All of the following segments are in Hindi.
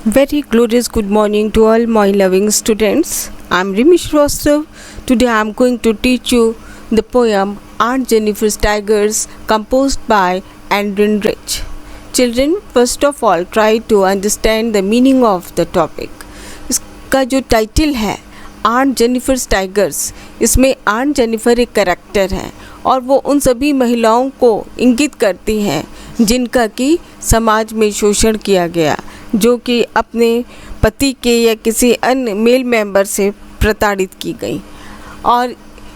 Very glorious good morning to all my loving students. I am Rimi Shrivastava. Today I am going to teach you the poem Aunt Jennifer's Tigers composed by Andrew Rich. Children, first of all try to understand the meaning of the topic. इसका जो टाइटल है आंट जेनिफर्स टाइगर्स, इसमें आंट जेनिफर एक कैरेक्टर है और वो उन सभी महिलाओं को इंगित करती हैं जिनका कि समाज में शोषण किया गया, जो कि अपने पति के या किसी अन्य मेल मेंबर से प्रताड़ित की गई। और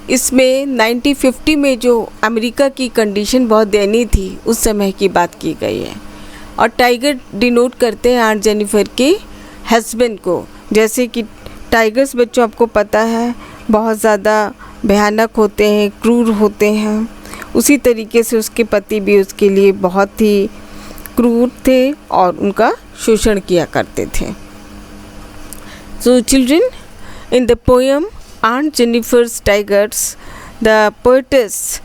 इसमें 1950 में जो अमेरिका की कंडीशन बहुत दयनीय थी उस समय की बात की गई है। और टाइगर डिनोट करते हैं आंट जेनिफर के हस्बैंड को। जैसे कि टाइगर्स बच्चों आपको पता है बहुत ज़्यादा भयानक होते हैं, क्रूर होते हैं, उसी तरीके से उसके पति भी उसके लिए बहुत ही क्रूर थे और उनका शोषण किया करते थे। So children, in the poem Aunt Jennifer's Tigers, the poetess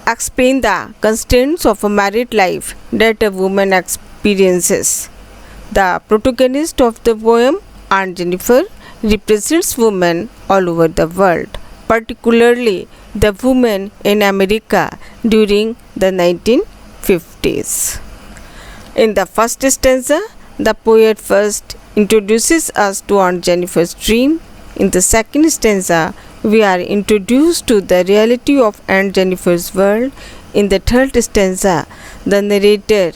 explain the constraints of a married life that a woman experiences. The protagonist of the poem, Aunt Jennifer, represents women all over the world, particularly the women in America during the 1950s. In the first stanza, the poet first introduces us to Aunt Jennifer's dream. In the second stanza, we are introduced to the reality of Aunt Jennifer's world. In the third stanza, the narrator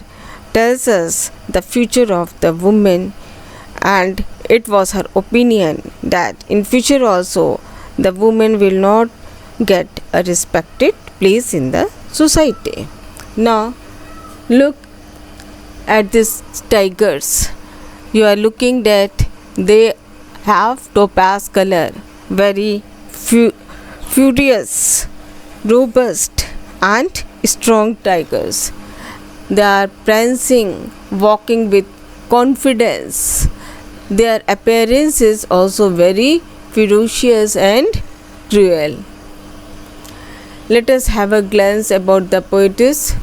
tells us the future of the woman, and it was her opinion that in future also the woman will not get a respected place in the society. Now look at these tigers. You are looking that they have topaz color, very furious, robust and strong tigers. They are prancing, walking with confidence. Their appearance is also very ferocious and cruel. Let us have a glance about the poetess.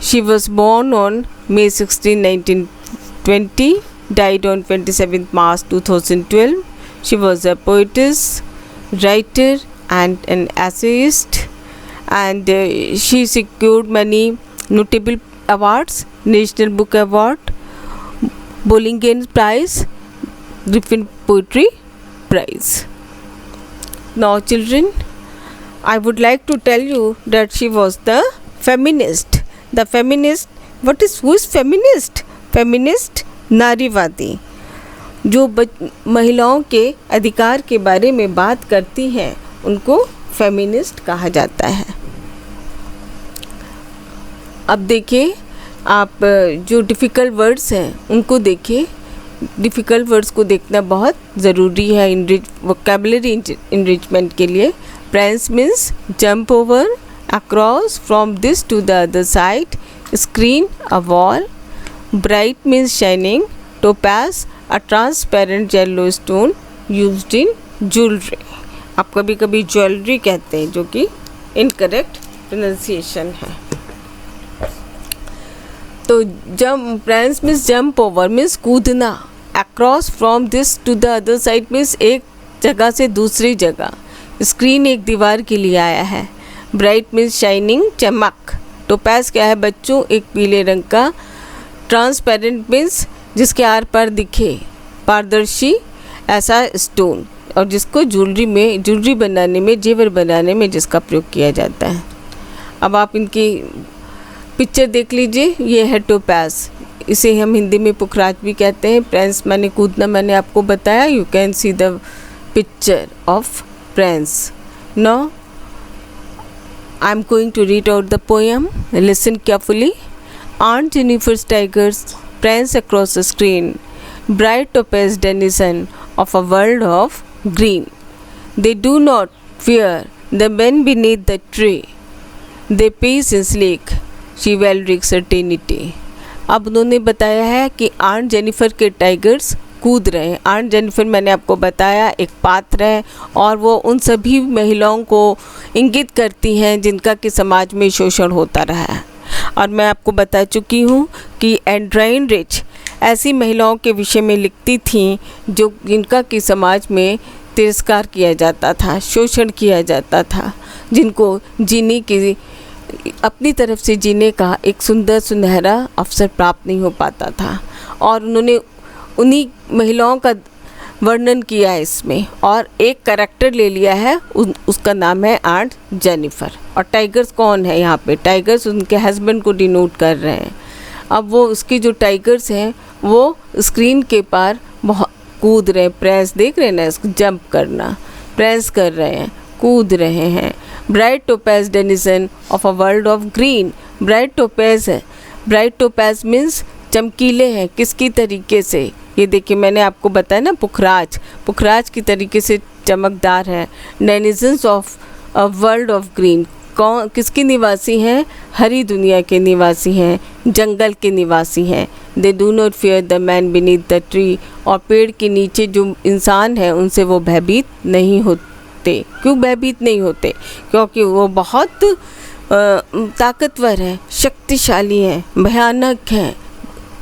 She was born on May 16, 1920, died on 27 March 2012. She was a poetess, writer and an essayist, and she secured many notable awards: National Book Award, Bollingen Prize, Griffin Poetry Prize. Now children, I would like to tell you that she was the feminist. The feminist, who is feminist? Feminist नारीवादी, जो महिलाओं के अधिकार के बारे में बात करती हैं उनको फेमिनिस्ट कहा जाता है। अब देखिए आप जो डिफ़िकल्ट वर्ड्स हैं उनको देखिए। डिफ़िकल्ट वर्ड्स को देखना बहुत ज़रूरी है वोकैबुलरी इनरिचमेंट के लिए। Prance means jump over, across, from this to the other side, screen, a wall. Bright means shining. Topaz, a transparent yellow stone used in jewelry. आप कभी कभी ज्वेलरी कहते हैं जो कि इनकरेक्ट प्रोनाउंसिएशन है। तो jump, prance means jump over means कूदना, across from this to the other side means एक जगह से दूसरी जगह। स्क्रीन एक दीवार के लिए आया है। ब्राइट मीन्स शाइनिंग, चमक। टोपैज क्या है बच्चों? एक पीले रंग का। ट्रांसपेरेंट मीन्स जिसके आर पार दिखे, पारदर्शी ऐसा स्टोन, और जिसको ज्वेलरी बनाने में, जेवर बनाने में जिसका प्रयोग किया जाता है। अब आप इनकी पिक्चर देख लीजिए। ये है टोपैज, इसे हम हिंदी में पुखराज भी कहते हैं। प्रेंस माने कूदना, मैंने आपको बताया। You can see the picture of prance. Now I am going to read out the poem, listen carefully. Aunt Jennifer's tigers prance across the screen, bright topaz denizen of a world of green. They do not fear the men beneath the tree. They pace in sleek, chivalric certainty. अब उन्होंने बताया है कि आंट जेनिफर के टाइगर्स कूद रहे हैं। आंट जेनिफर मैंने आपको बताया एक पात्र है और वो उन सभी महिलाओं को इंगित करती हैं जिनका कि समाज में शोषण होता रहा है। और मैं आपको बता चुकी हूँ कि एंड्राइन रिच ऐसी महिलाओं के विषय में लिखती थीं जिनका कि समाज में तिरस्कार किया जाता था, शोषण किया जाता था, जिनको जीने की अपनी तरफ से जीने का एक सुंदर सुनहरा अवसर प्राप्त नहीं हो पाता था। और उन्होंने उन्हीं महिलाओं का वर्णन किया है इसमें, और एक कैरेक्टर ले लिया है, उसका नाम है ऑन्ट जेनिफर। और टाइगर्स कौन है यहाँ पे? टाइगर्स उनके हस्बैंड को डिनोट कर रहे हैं। अब वो उसके जो टाइगर्स हैं वो स्क्रीन के पार बहुत कूद रहे हैं, प्रेस देख रहे हैं ना, इसको जंप करना, प्रेस कर रहे हैं, कूद रहे हैं। Bright topaz denizen of a world of green. Bright topaz है, ब्राइट टोपैज मीन्स चमकीले हैं। किसकी तरीके से? ये देखिए मैंने आपको बताया ना, पुखराज की तरीके से चमकदार है। Denizens of a world of green, कौन किसके निवासी हैं? हरी दुनिया के निवासी हैं, जंगल के निवासी हैं। They do not fear the man beneath the tree. और पेड़ के नीचे जो इंसान है उनसे वो भयभीत नहीं होते। क्यों भयभीत नहीं होते? क्योंकि वो बहुत ताकतवर हैं, शक्तिशाली हैं, भयानक हैं,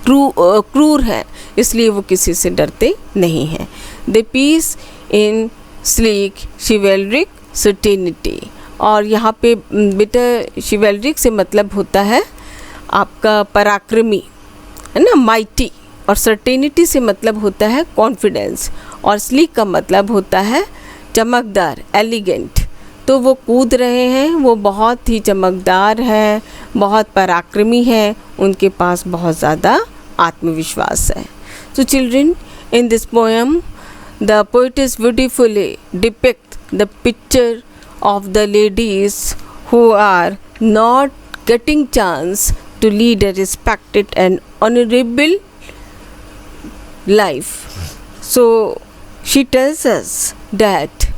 क्रूर है, इसलिए वो किसी से डरते नहीं हैं। The peace in sleek chivalric certainty. और यहाँ पे बेटा शिवेलरिक से मतलब होता है आपका पराक्रमी, है ना, माइटी। और सर्टेनिटी से मतलब होता है कॉन्फिडेंस। और स्लीक का मतलब होता है चमकदार, एलिगेंट। तो वो कूद रहे हैं, वो बहुत ही चमकदार हैं, बहुत पराक्रमी हैं, उनके पास बहुत ज़्यादा आत्मविश्वास है। So children, in this poem, the poetess beautifully depict the picture of the ladies who are not getting chance to lead a respected and honorable life. So she tells us that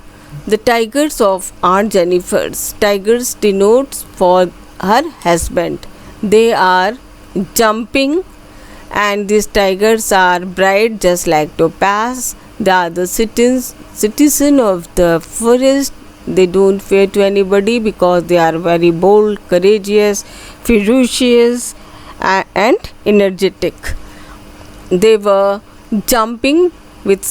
the tigers of Aunt Jennifer's, tigers denotes for her husband. They are jumping, and these tigers are bright just like topaz. They are the citizen of the forest. They don't fear to anybody because they are very bold, courageous, ferocious and energetic. They were jumping with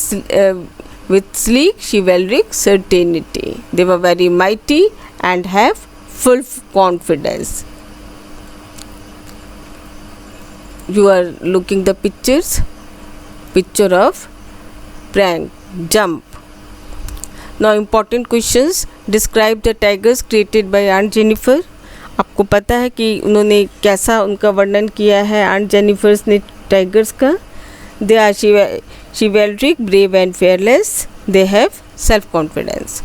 sleek chivalric certainty. They were very mighty and have full confidence. You are looking the picture of prank, jump. Now important questions. Describe the tigers created by Aunt Jennifer. आपको पता है कि उन्होंने कैसा उनका वर्णन किया है ऑन्ट जेनिफर्स ने टाइगर्स का? They are chivalric, brave and fearless. They have self confidence.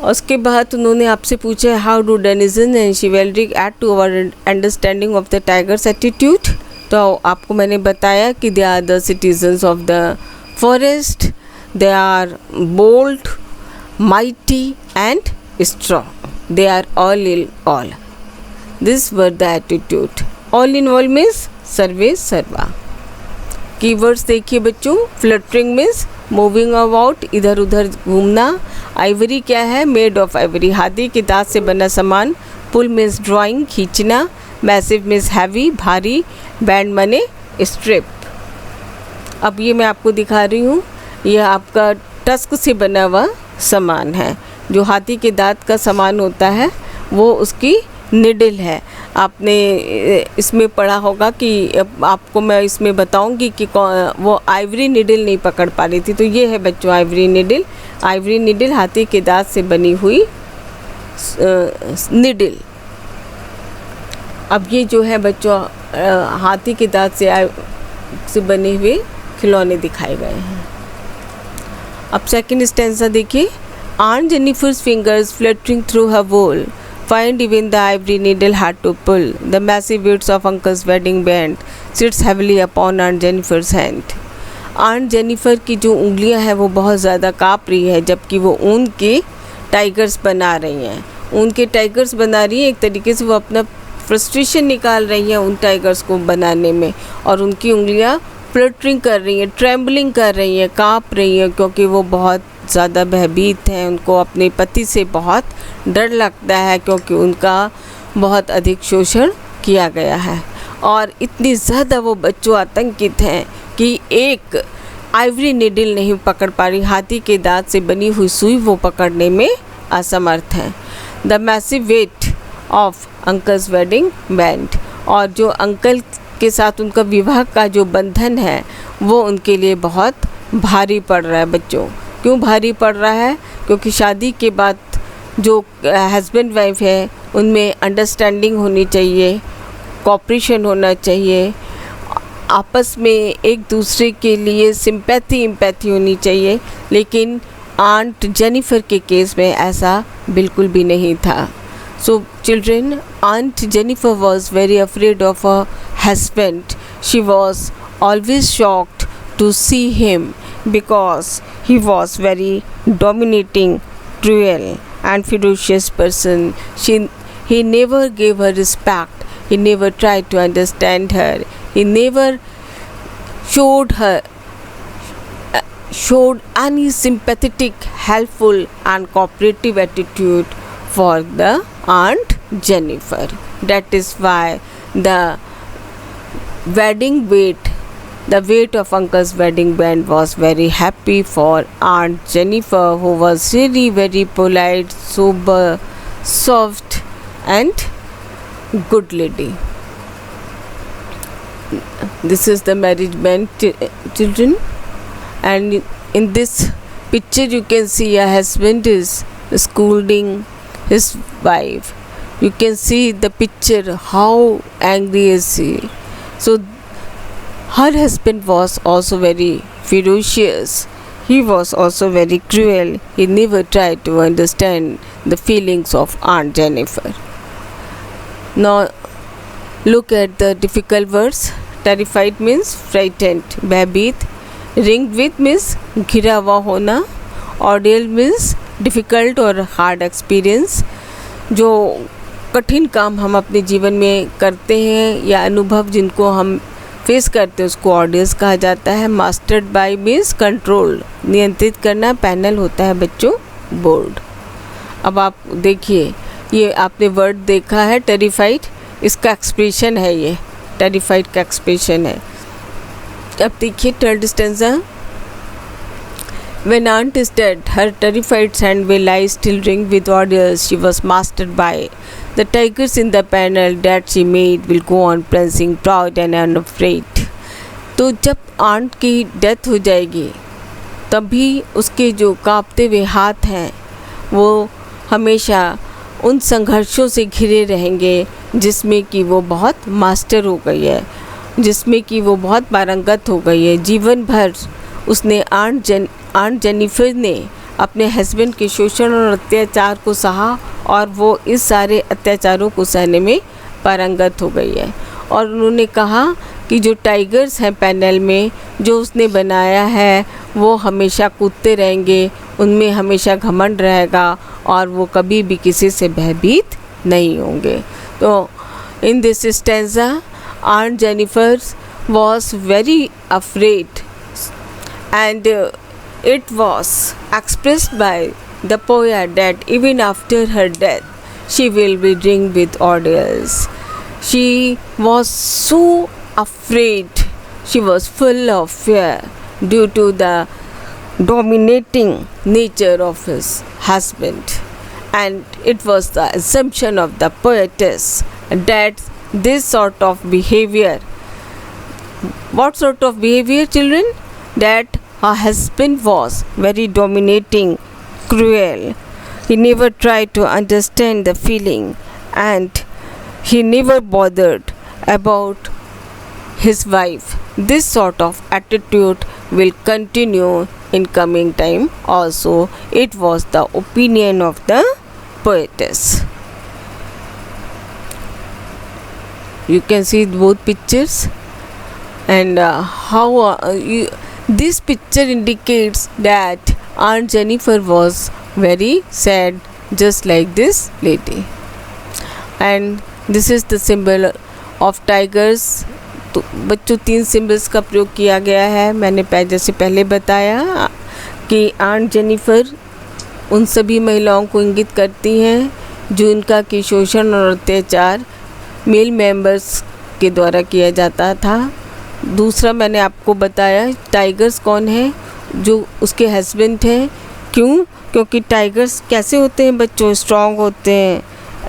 उसके बाद उन्होंने आपसे पूछा how do denizen and chivalric aid to our understanding of the tiger's attitude. तो आपको मैंने बताया कि they are the citizens of the forest, they are bold, mighty and strong, they are all in all. This were the attitude. All in all means सर्वे सर्वा। कीवर्ड्स देखिए बच्चों। फ्लटरिंग मीन्स मूविंग अबाउट, इधर उधर घूमना। आइवरी क्या है? मेड ऑफ आइवरी, हाथी के दांत से बना सामान। पुल मीन्स ड्राइंग, खींचना। मैसिव मीन्स हैवी, भारी। बैंड मने स्ट्रिप। अब ये मैं आपको दिखा रही हूँ, यह आपका टस्क से बना हुआ सामान है। जो हाथी के दांत का सामान होता है वो उसकी निडल है। आपने इसमें पढ़ा होगा कि आपको मैं इसमें बताऊंगी कि वो आइवरी निडल नहीं पकड़ पा रही थी। तो ये है बच्चों आइवरी निडल। आइवरी निडल हाथी के दांत से बनी हुई निडल। अब ये जो है बच्चों हाथी के दांत से बने हुए खिलौने दिखाए गए हैं। अब सेकंड स्टेंजा देखिए। Aunt Jennifer's fingers fluttering through her wool find even the ivory needle hard to pull. The massive weight of Uncle's wedding band sits heavily upon Aunt Jennifer's hand. Aunt Jennifer की जो उंगलियां हैं वो बहुत ज़्यादा काँप रही है, जबकि वो ऊन के टाइगर्स बना रही हैं। ऊन के टाइगर्स बना रही हैं, एक तरीके से वो अपना फ्रस्ट्रेशन निकाल रही हैं उन टाइगर्स को बनाने में। और उनकी उंगलियां फ्लटरिंग कर रही हैं, ट्रेम्बलिंग कर रही हैं, काँप रही हैं, क्योंकि वो बहुत ज़्यादा भयभीत हैं। उनको अपने पति से बहुत डर लगता है, क्योंकि उनका बहुत अधिक शोषण किया गया है। और इतनी ज़्यादा वो बच्चों आतंकित हैं कि एक आइवरी नीडल नहीं पकड़ पा रही, हाथी के दांत से बनी हुई सुई वो पकड़ने में असमर्थ हैं। The massive weight of uncle's wedding band, और जो अंकल के साथ उनका विवाह का जो बंधन है वो उनके लिए बहुत भारी पड़ रहा है बच्चों। क्यों भारी पड़ रहा है? क्योंकि शादी के बाद जो हस्बैंड वाइफ है उनमें अंडरस्टैंडिंग होनी चाहिए, कोऑपरेशन होना चाहिए, आपस में एक दूसरे के लिए सिंपैथी होनी चाहिए। लेकिन आंट जेनिफर के केस में ऐसा बिल्कुल भी नहीं था। So children, aunt Jennifer was very afraid of a husband. She was always shocked to see him because he was very dominating, cruel and ferocious person. He never gave her respect. He never tried to understand her. He never showed any sympathetic, helpful and cooperative attitude for the Aunt Jennifer. That is why the weight of Uncle's wedding band was very happy for Aunt Jennifer, who was really very polite, sober, soft and good lady. This is the marriage band, children, and in this picture you can see a husband is scolding his wife. You can see the picture, how angry is he. So her husband was also very ferocious. He was also very cruel. He never tried to understand the feelings of Aunt Jennifer. Now look at the difficult words. Terrified means frightened, भयभीत. Ringed with means घिरा हुआ होना. Ordeal means difficult और hard experience. जो कठिन काम हम अपने जीवन में करते हैं या अनुभव जिनको हम फेस करते हैं उसको ऑर्डियंस कहा जाता है। मास्टर्ड बाय मीन्स कंट्रोल, नियंत्रित करना। पैनल होता है बच्चों बोर्ड। अब आप देखिए, ये आपने वर्ड देखा है टेरिफाइड, इसका एक्सप्रेशन है, ये टेरिफाइड का एक्सप्रेशन है। अब देखिए third stanza. When aunt is dead, her terrified hand will lie still ring with orders she was mastered by. The tigers in the panel that she made will go on prancing proud and unafraid. तो जब आंट की डेथ हो जाएगी तभी उसके जो कांपते हुए हाथ हैं वो हमेशा उन संघर्षों से घिरे रहेंगे जिसमें कि वो बहुत मास्टर हो गई है, जिसमें कि वो बहुत पारंगत हो गई है। जीवन भर उसने आंट जेनिफर ने अपने हस्बैंड के शोषण और अत्याचार को सहा और वो इस सारे अत्याचारों को सहने में पारंगत हो गई है। और उन्होंने कहा कि जो टाइगर्स हैं पैनल में जो उसने बनाया है वो हमेशा कूदते रहेंगे, उनमें हमेशा घमंड रहेगा और वो कभी भी किसी से भयभीत नहीं होंगे। तो in this stanza aunt Jennifer was very afraid and it was expressed by the poet that even after her death she will be ringed with ordeals. She was so afraid, she was full of fear due to the dominating nature of his husband, and it was the assumption of the poetess that this sort of behavior, what sort of behavior, children? That her husband was very dominating, cruel. He never tried to understand the feeling and he never bothered about his wife. This sort of attitude will continue in coming time also. It was the opinion of the poetess. You can see both pictures and this picture indicates that Aunt Jennifer was very sad, just like this lady. And this is the symbol of tigers. तो बच्चों 3 सिम्बल्स का प्रयोग किया गया है। मैंने जैसे पहले बताया कि आंट जेनिफर उन सभी महिलाओं को इंगित करती हैं जो इनका कि शोषण और अत्याचार मेल मेंबर्स के द्वारा किया जाता था। दूसरा मैंने आपको बताया टाइगर्स कौन है, जो उसके हस्बैंड हैं। क्यों? क्योंकि टाइगर्स कैसे होते हैं बच्चों? स्ट्रॉन्ग होते हैं,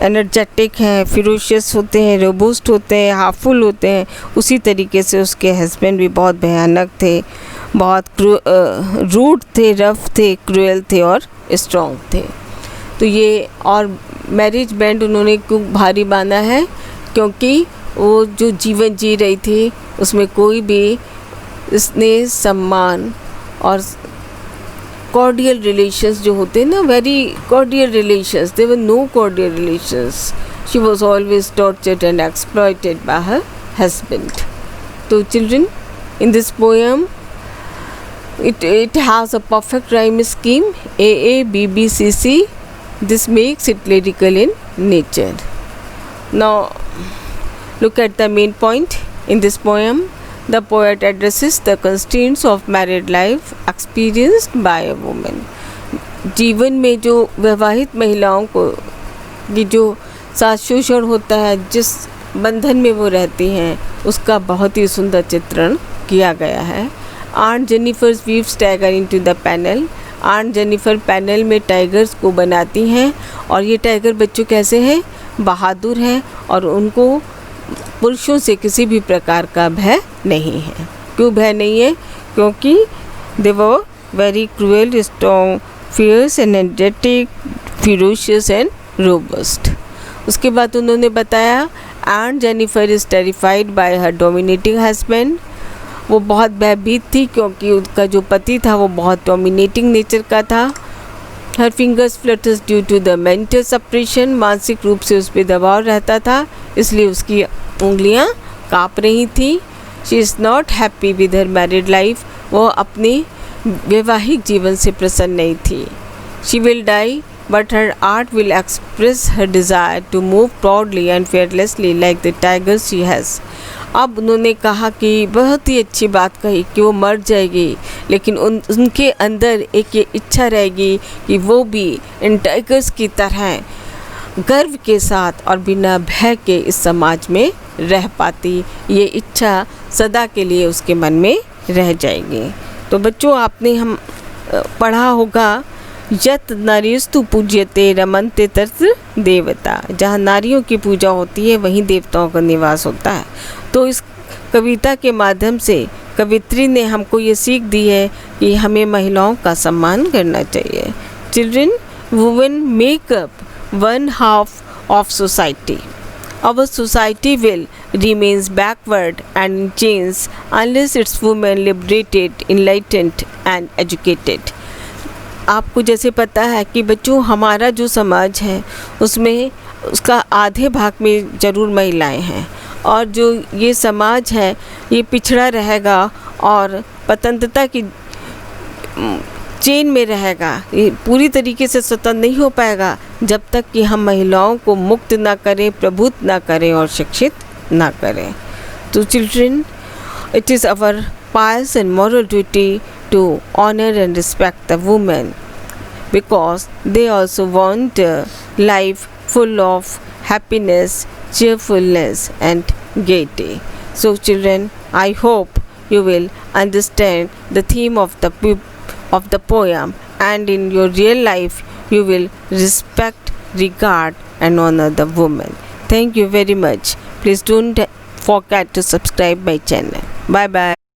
एनर्जेटिक हैं, फिरोशियस होते हैं, रोबस्ट होते हैं, हार्मफुल होते हैं। उसी तरीके से उसके हस्बैंड भी बहुत भयानक थे, बहुत रूड थे, रफ थे, क्रूएल थे और स्ट्रॉन्ग थे। तो ये और मैरिज बैंड उन्होंने क्यों भारी बांधा है? क्योंकि वो जो जीवन जी रही थी उसमें कोई भी स्नेह, सम्मान और कॉर्डियल रिलेशंस जो होते हैं ना, very cordial relations, there were no cordial relations. She was always tortured and exploited by her husband. तो children, in this poem it has a perfect rhyme scheme, AABBCC. This makes it lyrical in nature. Now look at the main point in this poem. The poet addresses the constraints of married life experienced by a woman. जीवन में जो विवाहित महिलाओं को ये जो सास शोषण होता है, जिस बंधन में वो रहती हैं, उसका बहुत ही सुंदर चित्रण किया गया है। Aunt Jennifer weaves tiger into the panel. Aunt Jennifer panel में टाइगर्स को बनाती हैं और ये टाइगर बच्चों कैसे हैं? बहादुर हैं और उनको पुरुषों से किसी भी प्रकार का भय नहीं है। क्यों भय नहीं है? क्योंकि they were very cruel, strong, fierce, energetic, ferocious and robust. उसके बाद उन्होंने बताया aunt Jennifer is terrified by her dominating husband. वो बहुत भयभीत थी क्योंकि उसका जो पति था वो बहुत डोमिनेटिंग नेचर का था। Her fingers flutters due to the mental suppression. मानसिक रूप से उस पर दबाव रहता था, इसलिए उसकी उंगलियां काँप रही थी। She is not happy with her married life. वो अपने वैवाहिक जीवन से प्रसन्न नहीं थी। She will die but her art will express her desire to move proudly and fearlessly like the tiger she has. अब उन्होंने कहा कि बहुत ही अच्छी बात कही कि वो मर जाएगी, लेकिन उनके अंदर एक ये इच्छा रहेगी कि वो भी इन टाइगर्स की तरह गर्व के साथ और बिना भय के इस समाज में रह पाती। ये इच्छा सदा के लिए उसके मन में रह जाएगी। तो बच्चों, आपने हम पढ़ा होगा यत नारीस्तु पूज्यते रमन्ते तत्र देवता। जहाँ नारियों की पूजा होती है वहीं देवताओं का निवास होता है। तो इस कविता के माध्यम से कवित्री ने हमको ये सीख दी है कि हमें महिलाओं का सम्मान करना चाहिए। Children, women make up one half of society. Our society will remains backward and in chains unless its women liberated, enlightened and educated. आपको जैसे पता है कि बच्चों, हमारा जो समाज है उसमें उसका आधे भाग में ज़रूर महिलाएं हैं और जो ये समाज है ये पिछड़ा रहेगा और पतंत्रता की चेन में रहेगा। ये पूरी तरीके से स्वतंत्र नहीं हो पाएगा जब तक कि हम महिलाओं को मुक्त ना करें, प्रबुद्ध ना करें और शिक्षित ना करें। तो children, it is our pious and moral duty to honor and respect the women because they also want a life full of happiness, cheerfulness and gaiety. So children, I hope you will understand the theme of the poem, and in your real life you will respect, regard and honor the woman. Thank you very much. Please don't forget to subscribe my channel. Bye bye.